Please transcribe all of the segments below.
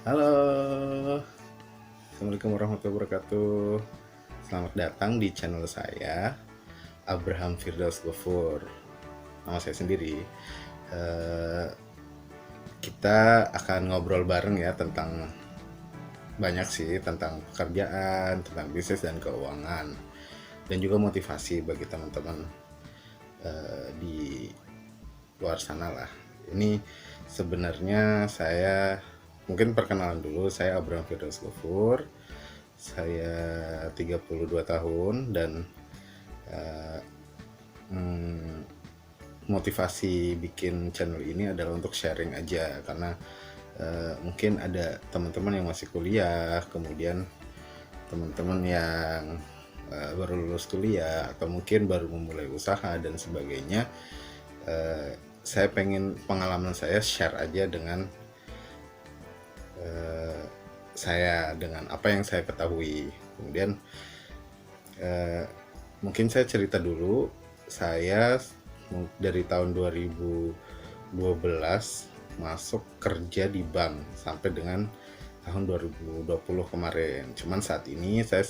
Halo, Assalamualaikum warahmatullahi wabarakatuh. Selamat datang di channel saya, Abraham Firdaus Gofur. Nama saya sendiri. Eh, kita akan ngobrol bareng ya tentang banyak sih, tentang pekerjaan, tentang bisnis dan keuangan, dan juga motivasi bagi teman-teman di luar sana lah. Ini sebenarnya saya mungkin perkenalan dulu, saya Abraham Firdaus Gofur. Saya 32 tahun dan motivasi bikin channel ini adalah untuk sharing aja karena mungkin ada teman-teman yang masih kuliah, kemudian teman-teman yang baru lulus kuliah atau mungkin baru memulai usaha dan sebagainya. Saya pengen pengalaman saya share aja dengan saya, dengan apa yang saya ketahui. Kemudian mungkin saya cerita dulu, saya dari tahun 2012 masuk kerja di bank sampai dengan tahun 2020 kemarin. Cuman saat ini saya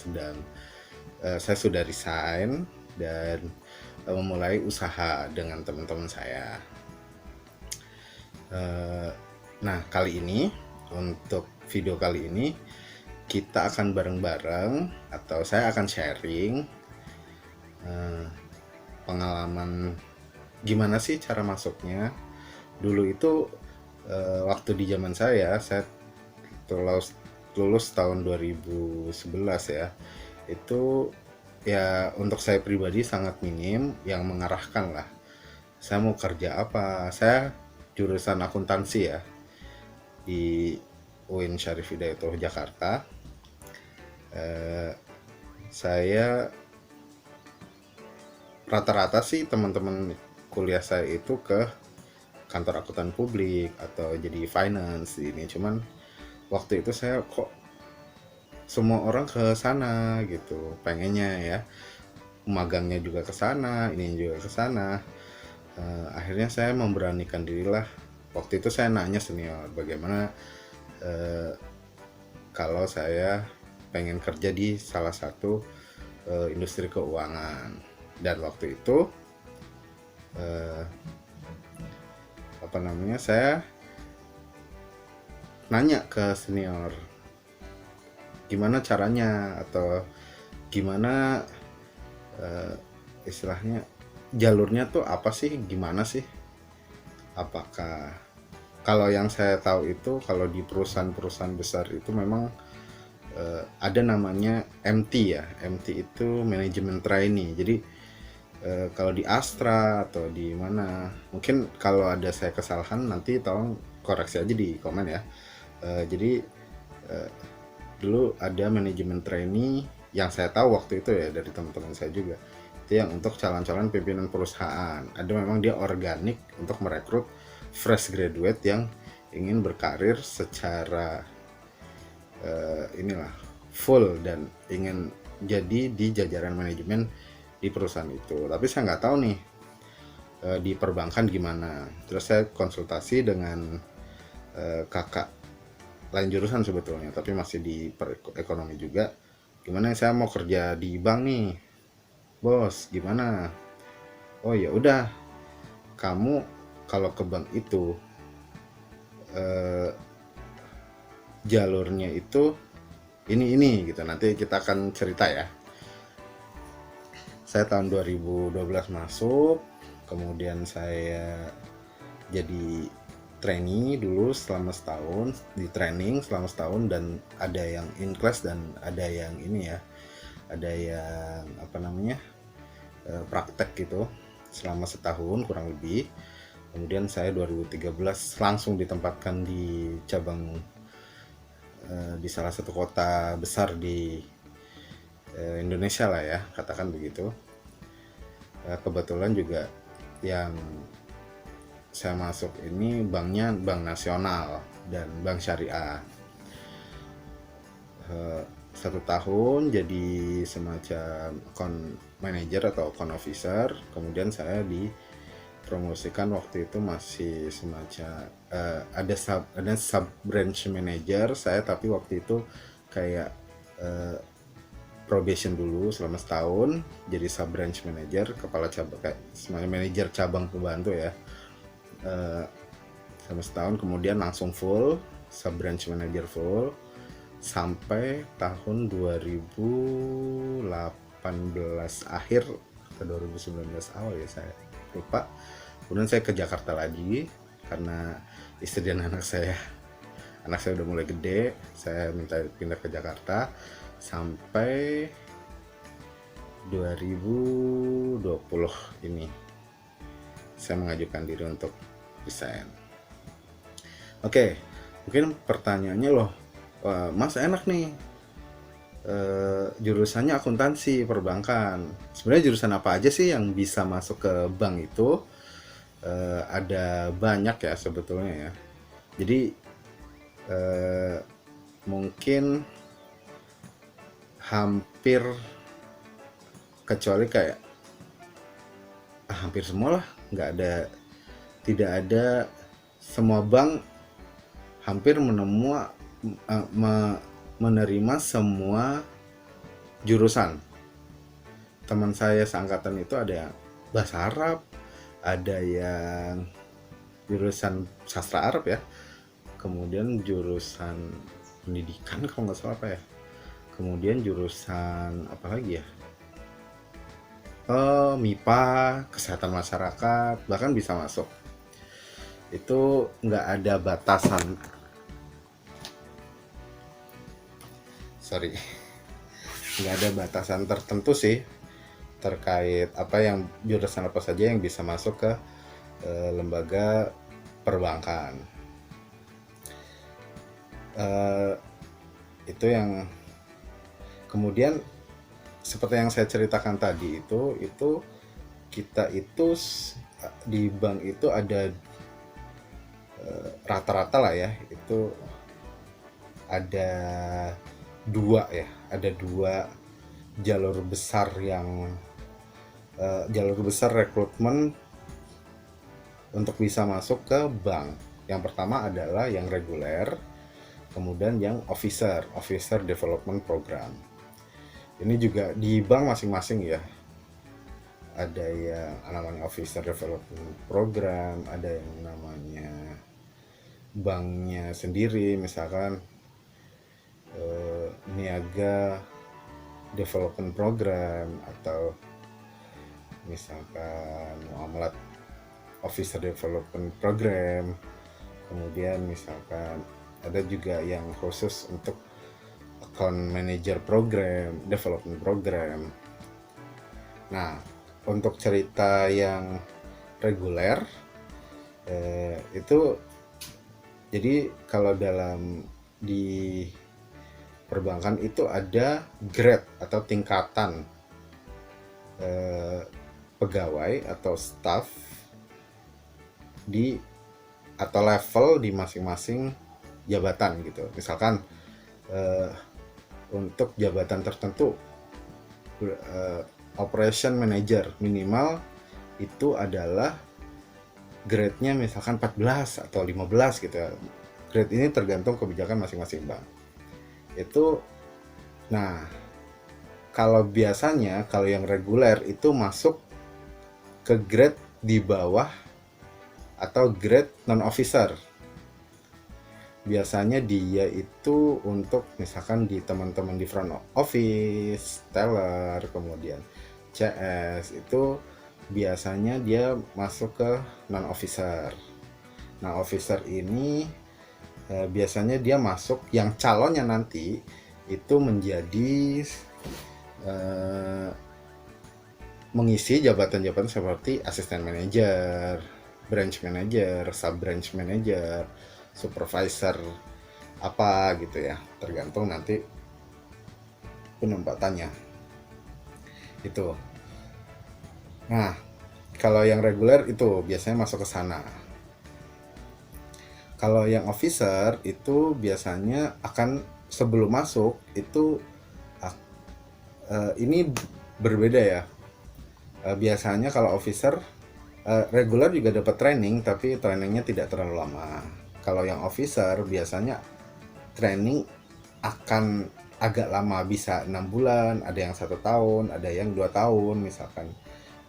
sudah resign dan memulai usaha dengan teman-teman saya. Nah, kali ini untuk video kali ini kita akan bareng-bareng atau saya akan sharing pengalaman gimana sih cara masuknya. Dulu itu waktu di zaman saya lulus tahun 2011 ya. Itu ya untuk saya pribadi sangat minim yang mengarahkan lah. Saya mau kerja apa? Saya jurusan akuntansi ya di UIN Syarif Hidayatullah Jakarta. Saya rata-rata sih teman-teman kuliah saya itu ke kantor akuntan publik atau jadi finance ini. Cuman waktu itu saya kok semua orang ke sana gitu, pengennya ya, magangnya juga ke sana, ini juga ke sana. Akhirnya saya memberanikan dirilah. Waktu itu saya nanya senior bagaimana kalau saya pengen kerja di salah satu industri keuangan. Dan waktu itu saya nanya ke senior gimana caranya atau gimana istilahnya jalurnya tuh apa sih, gimana sih, apakah kalau yang saya tahu itu kalau di perusahaan-perusahaan besar itu memang ada namanya MT ya. MT itu manajemen trainee. Jadi kalau di Astra atau di mana, mungkin kalau ada saya kesalahan nanti tolong koreksi aja di komen ya. Jadi dulu ada manajemen trainee yang saya tahu waktu itu ya dari teman-teman saya juga, itu yang untuk calon-calon pimpinan perusahaan. Ada memang dia organik untuk merekrut fresh graduate yang ingin berkarir secara inilah full dan ingin jadi di jajaran manajemen di perusahaan itu. Tapi saya nggak tahu nih di perbankan gimana. Terus saya konsultasi dengan kakak lain jurusan sebetulnya, tapi masih di ekonomi juga. Gimana saya mau kerja di bank nih, bos? Gimana? Oh ya udah, kamu kalau ke bank itu jalurnya itu ini gitu. Nanti kita akan cerita ya. Saya tahun 2012 masuk, kemudian saya jadi trainee dulu selama setahun, di training selama setahun, dan ada yang in class dan ada yang ini ya, ada yang praktek gitu selama setahun kurang lebih. Kemudian saya 2013 langsung ditempatkan di cabang di salah satu kota besar di Indonesia lah ya, katakan begitu. Kebetulan juga yang saya masuk ini banknya bank nasional dan bank syariah. 1 tahun jadi semacam account manager atau account officer. Kemudian saya dipromosikan waktu itu masih semacam ada sub branch manager saya, tapi waktu itu kayak probation dulu selama setahun jadi sub branch manager, kepala cabang, kayak semacam manajer cabang pembantu ya, selama setahun, kemudian langsung full sub branch manager full sampai tahun 2018 akhir ke 2019 awal ya, saya lupa. Kemudian saya ke Jakarta lagi karena istri dan anak saya udah mulai gede, saya minta pindah ke Jakarta sampai 2020 ini saya mengajukan diri untuk resign. Oke, mungkin pertanyaannya loh, Mas enak nih, jurusannya akuntansi perbankan. Sebenarnya jurusan apa aja sih yang bisa masuk ke bank itu? Ada banyak ya sebetulnya ya. Jadi mungkin hampir, kecuali kayak hampir semua lah, tidak ada, semua bank hampir menerima semua jurusan. Teman saya seangkatan itu ada yang bahasa Arab, ada yang jurusan sastra Arab ya, kemudian jurusan pendidikan kalau nggak salah apa ya, kemudian jurusan apa lagi ya, MIPA, kesehatan masyarakat, bahkan bisa masuk. Itu nggak ada batasan, nggak ada batasan tertentu sih terkait jurusan apa saja yang bisa masuk ke lembaga perbankan. Itu yang kemudian seperti yang saya ceritakan tadi, itu kita itu di bank itu ada rata-rata lah ya, itu ada dua jalur besar rekrutmen untuk bisa masuk ke bank. Yang pertama adalah yang reguler, kemudian yang officer development program. Ini juga di bank masing-masing ya, ada yang namanya officer development program, ada yang namanya banknya sendiri, misalkan niaga development program, atau misalkan muamalat officer development program. Kemudian misalkan ada juga yang khusus untuk account manager program, development program. Nah, untuk cerita yang reguler itu, jadi kalau di perbankan itu ada grade atau tingkatan pegawai atau staff atau level di masing-masing jabatan gitu. Misalkan untuk jabatan tertentu, operation manager minimal itu adalah grade-nya misalkan 14 atau 15 gitu ya. Grade ini tergantung kebijakan masing-masing bank. Itu, nah, kalau biasanya kalau yang reguler itu masuk ke grade di bawah atau grade non-officer. Biasanya dia itu untuk misalkan di teman-teman di front office, teller, kemudian CS, itu biasanya dia masuk ke non-officer. Nah, officer ini biasanya dia masuk, yang calonnya nanti itu menjadi mengisi jabatan-jabatan seperti asisten manajer, branch manager, sub branch manager, supervisor apa gitu ya, tergantung nanti penempatannya itu. Nah, kalau yang reguler itu biasanya masuk ke sana. Kalau yang officer itu biasanya akan, sebelum masuk itu ini berbeda ya. Biasanya kalau officer Reguler juga dapat training, tapi trainingnya tidak terlalu lama. Kalau yang officer biasanya training akan agak lama, bisa 6 bulan, ada yang 1 tahun, ada yang 2 tahun misalkan.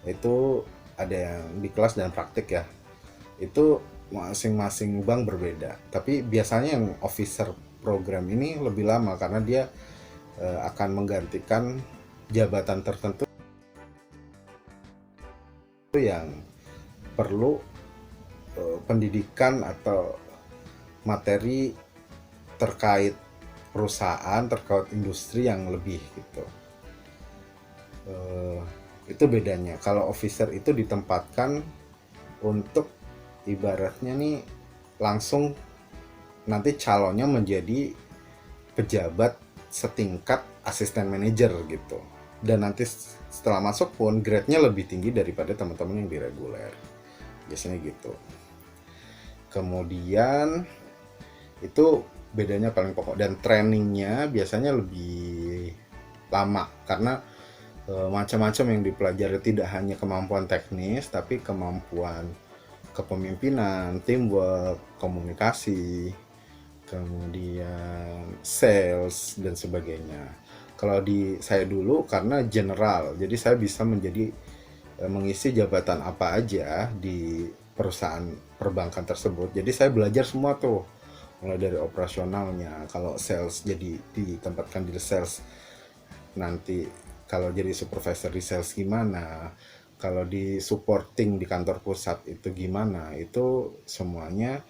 Itu ada yang di kelas dan praktik ya. Itu masing-masing bank berbeda. Tapi biasanya yang officer program ini lebih lama karena dia akan menggantikan jabatan tertentu yang perlu pendidikan atau materi terkait perusahaan, terkait industri yang lebih gitu. Eh, itu bedanya. Kalau officer itu ditempatkan untuk ibaratnya nih langsung nanti calonnya menjadi pejabat setingkat asisten manajer gitu. Dan nanti setelah masuk pun grade-nya lebih tinggi daripada teman-teman yang di reguler. Biasanya gitu. Kemudian itu bedanya paling pokok, dan trainingnya biasanya lebih lama karena macam-macam yang dipelajari, tidak hanya kemampuan teknis tapi kemampuan kepemimpinan, teamwork, komunikasi, kemudian sales dan sebagainya. Kalau di saya dulu karena general, jadi saya bisa menjadi mengisi jabatan apa aja di perusahaan perbankan tersebut. Jadi saya belajar semua tuh, mulai dari operasionalnya. Kalau sales jadi ditempatkan di sales, nanti kalau jadi supervisor di sales gimana, kalau di supporting di kantor pusat itu gimana, itu semuanya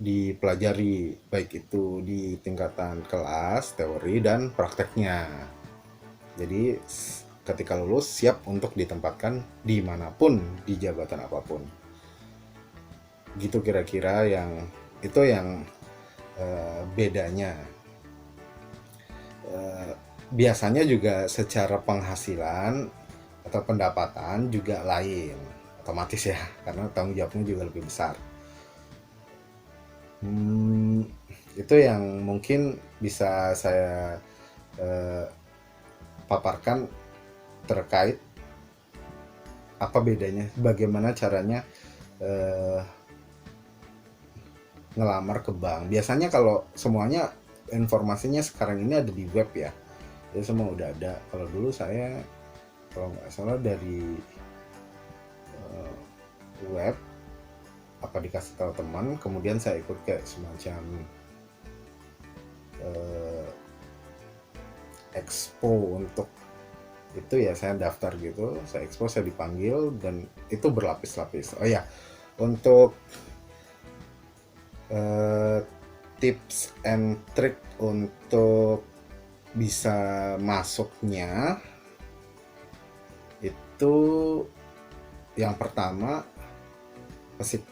dipelajari, baik itu di tingkatan kelas, teori, dan prakteknya. Jadi ketika lulus siap untuk ditempatkan dimanapun, di jabatan apapun. Gitu kira-kira yang itu yang bedanya. Eh, biasanya juga secara penghasilan atau pendapatan juga lain, otomatis ya, karena tanggung jawabnya juga lebih besar. Hmm, itu yang mungkin bisa saya eh, paparkan terkait apa bedanya, bagaimana caranya eh, ngelamar ke bank. Biasanya kalau semuanya informasinya sekarang ini ada di web ya, jadi semua udah ada. Kalau dulu saya kalau nggak salah dari web, apa dikasih tahu teman, kemudian saya ikut kayak semacam eh, expo untuk itu ya, saya daftar gitu, saya expo, saya dipanggil, dan itu berlapis-lapis. Oh ya, untuk eh, tips and trick untuk bisa masuknya itu, yang pertama pasti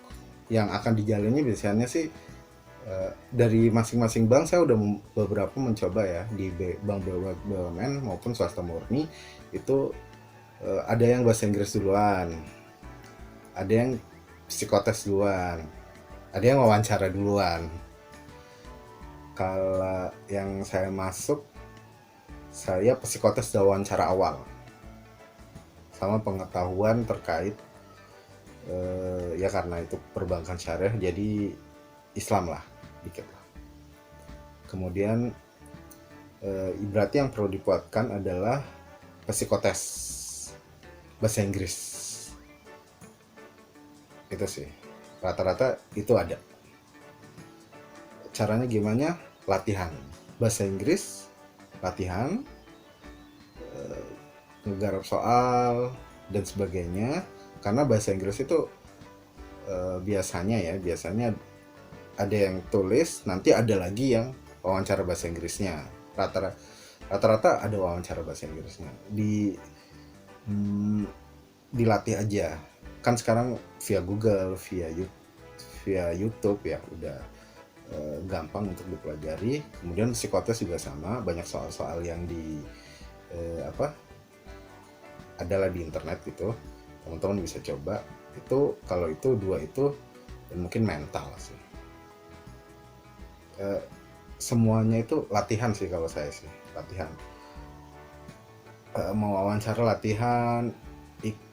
yang akan dijalani biasanya sih dari masing-masing bank. Saya udah beberapa mencoba ya, di bank BUMN maupun swasta murni itu ada yang bahasa Inggris duluan, ada yang psikotes duluan, ada yang wawancara duluan. Kalau yang saya masuk, saya psikotes dan wawancara awal, sama pengetahuan terkait ya karena itu perbankan syariah jadi Islam lah dikit lah. Kemudian berarti yang perlu dikuatkan adalah psikotes bahasa Inggris. Itu sih rata-rata itu ada. Caranya gimana? Latihan bahasa Inggris, latihan ngegarap soal dan sebagainya. Karena bahasa Inggris itu biasanya ada yang tulis, nanti ada lagi yang wawancara bahasa Inggrisnya. Rata-rata ada wawancara bahasa Inggrisnya. Hmm, dilatih aja. Kan sekarang via Google, via YouTube ya, udah gampang untuk dipelajari. Kemudian psikotes juga sama, banyak soal-soal yang apa adalah di internet gitu, teman-teman bisa coba. Itu kalau itu dua itu, dan mungkin mental sih. Eh, semuanya itu latihan sih kalau saya sih, latihan. Mau wawancara latihan,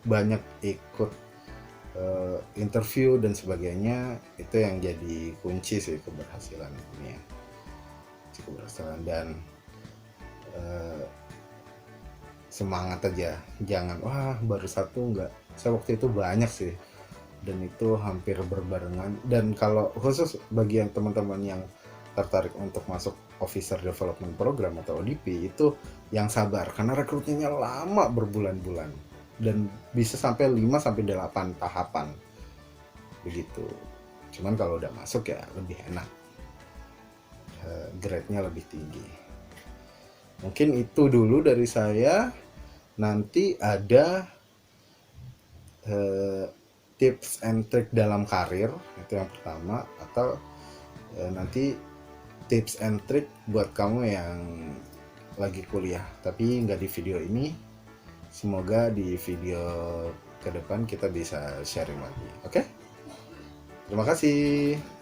banyak ikut interview dan sebagainya, itu yang jadi kunci sih keberhasilan ini ya, keberhasilan. Dan eh, semangat aja, jangan wah baru satu, enggak, saya waktu itu banyak sih, dan itu hampir berbarengan. Dan kalau khusus bagi yang teman-teman yang tertarik untuk masuk Officer Development Program atau ODP, itu yang sabar karena rekrutmennya lama berbulan-bulan dan bisa sampai 5 sampai 8 tahapan begitu. Cuman kalau udah masuk ya lebih enak, grade-nya lebih tinggi. Mungkin itu dulu dari saya. Nanti ada eh, tips and trick dalam karir, itu yang pertama. Atau nanti tips and trick buat kamu yang lagi kuliah tapi nggak di video ini. Semoga di video ke depan kita bisa sharing lagi. Oke? Terima kasih.